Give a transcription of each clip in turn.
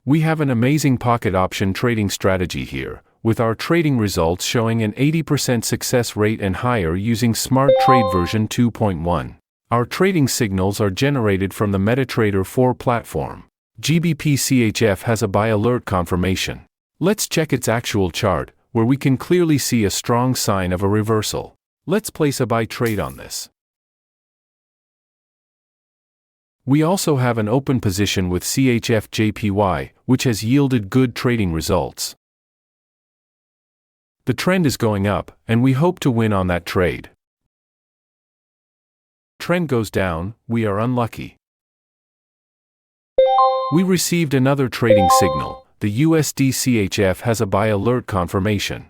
We have an amazing pocket option trading strategy here, with our trading results showing an 80% success rate and higher using Smart Trade version 2.1. Our trading signals are generated from the MetaTrader 4 platform. GBP CHF has a buy alert confirmation. Let's check its actual chart, where we can clearly see a strong sign of a reversal. Let's place a buy trade on this. We also have an open position with CHF JPY, which has yielded good trading results. The trend is going up, and we hope to win on that trade. Trend goes down, we are unlucky. We received another trading signal. The USD CHF has a buy alert confirmation.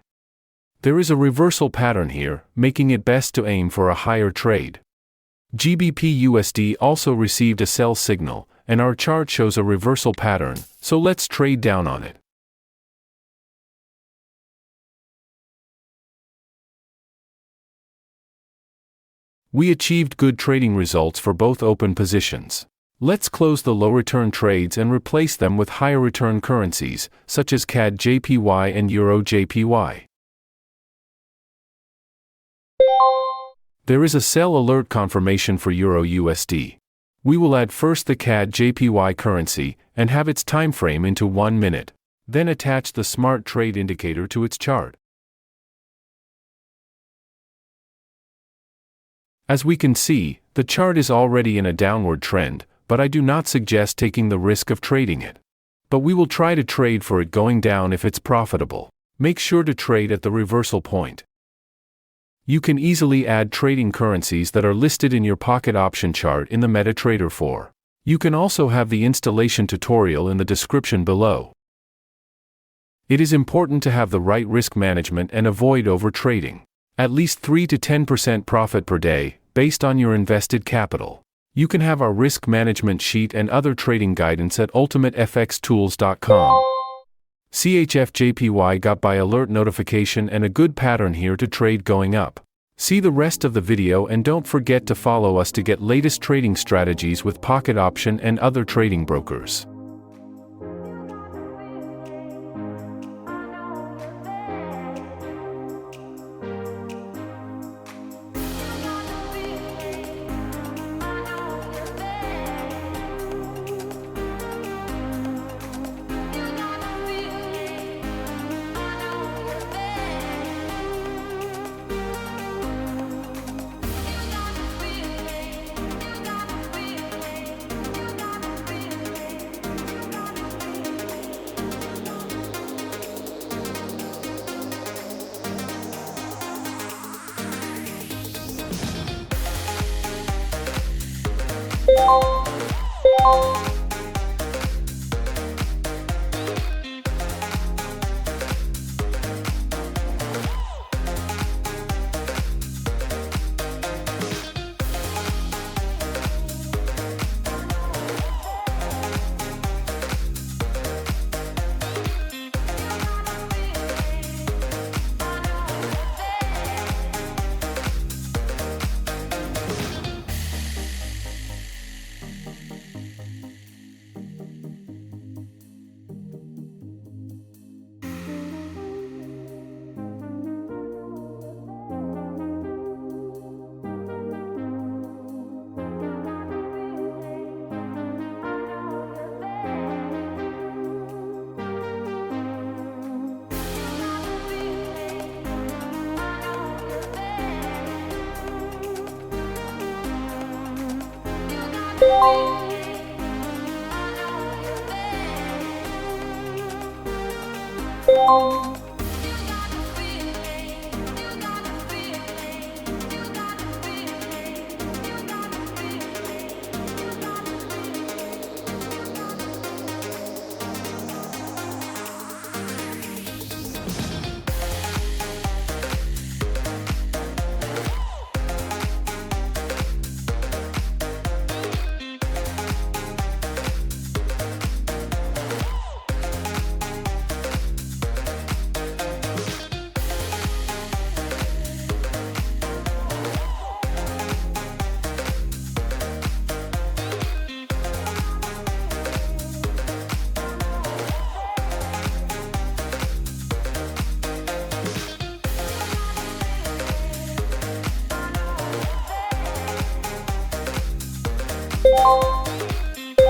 There is a reversal pattern here, making it best to aim for a higher trade. GBP USD also received a sell signal, and our chart shows a reversal pattern, so let's trade down on it. We achieved good trading results for both open positions. Let's close the low return trades and replace them with higher return currencies, such as CAD JPY and Euro JPY. There is a sell alert confirmation for Euro USD. We will add first the CAD JPY currency and have its time frame into 1 minute, then attach the Smart Trade indicator to its chart. As we can see, the chart is already in a downward trend, but I do not suggest taking the risk of trading it. But we will try to trade for it going down if it's profitable. Make sure to trade at the reversal point. You can easily add trading currencies that are listed in your pocket option chart in the MetaTrader 4. You can also have the installation tutorial in the description below. It is important to have the right risk management and avoid overtrading. At least 3 to 10% profit per day, based on your invested capital. You can have our risk management sheet and other trading guidance at ultimatefxtools.com. CHF JPY got buy alert notification and a good pattern here to trade going up. See the rest of the video and don't forget to follow us to get latest trading strategies with Pocket Option and other trading brokers.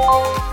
you.